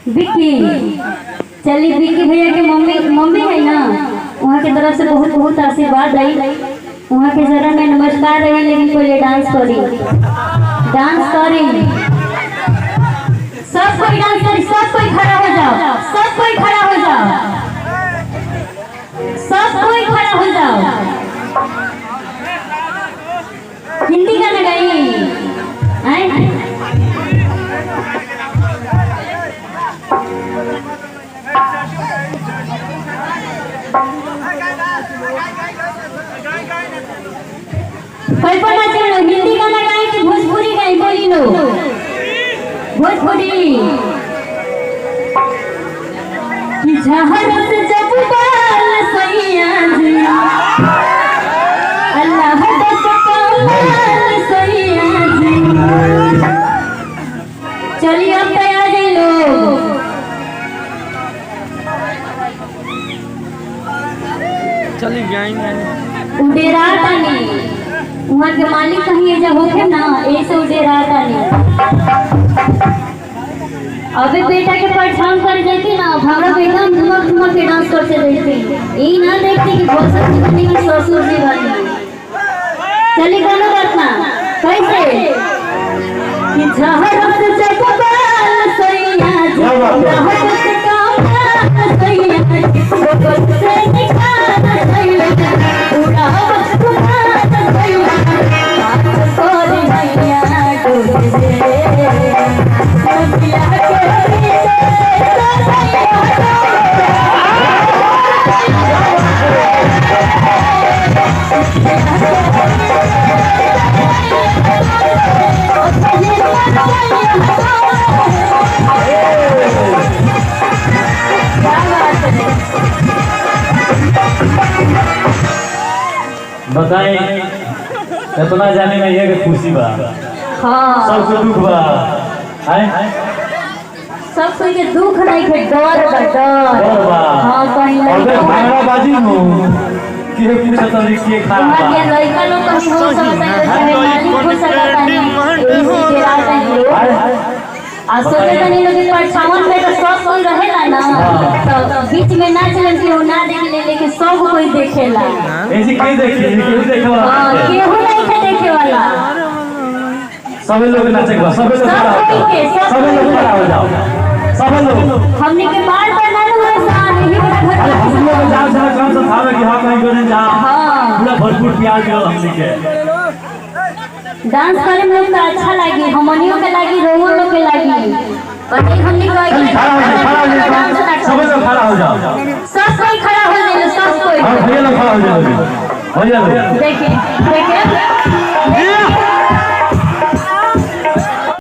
विक्की। चलिए विक्की भैया के मम्मी है ना, वहाँ की तरफ से बहुत बहुत आशीर्वाद आई। वहाँ के जरा में नमस्कार रही, लेकिन पहले डांस करी सब कोई डांस करी, सब कोई खड़ा हो जाओ, सब कोई खड़ा हो जाओ, सब कोई खड़ा हो जाओ। हिंदी गाना गाइए। कल्पना चलो हिंदी गाना गाए कि भोजपुरी गाए, बोली लो। भोजपुरी कि जहरत जब बाल सैया जी, अल्लाह दस कमाल सैया जी। चलिए अब तैयार है लोग। चलिए जाएंगे उडेरा तानी, वहाँ के मालिक कहीं जब होके ना ऐसे उडेरा तानी। अबे बेटा के परछाई कर देती ना, भावड़ा बेटा धुमक धुमक के डांस करते देखती, यही ना देखती कि बहुत सच्ची बनी कि ससुर जी बनी। चलिए गाना रखना कैसे कि झहरत जब बाल सैया जी, झहरत कामना सैया जी, गोद से निकाल सैया जी, उड़ा वक्त भात सैया जी, हाथ कोरी मैया डूब दे, नदिया के बताएं इतना जाने में ये खुशी बा। हाँ सबको दुख बा, सब कोई के दुख नहीं के डर बा, डर। हाँ कहीं अगर भांगड़ा बाजी हो के पूछा तो के खा ये लड़का लोग कहीं हो सकता है, चाहे मालिक हो सकता है, इसी के रात है लोग आज सोचे तो नहीं लोग परछावन में तो सब कोई रहेला ना, तो बीच में ना चलन के हो ना देख ले, लेकिन सब कोई देखेला। ऐसी के देखे वाला। हां केहू नहीं के देखे वाला, सब लोग नाचेगा, सब लोग खड़ा हो जाओ, सब लोग खड़ा हो जाओ, सब लोग। हमने के बार बार ना हुए सान ही बड़ा घर हम लोग जाओ जरा काम से खावे कि हां कहीं करे जा। हां पूरा भरपूर प्यार दो हमने के। डांस करे में तो अच्छा लगी, हमनियों के लगी, रोहू लोग के लगी, पर हमने कहे खड़ा हो जाओ, सब लोग खड़ा हो जाओ, सब कोई खड़ा हो जाए, सब कोई। और भैया लोग खड़ा हो जाओ, देखिए देखिए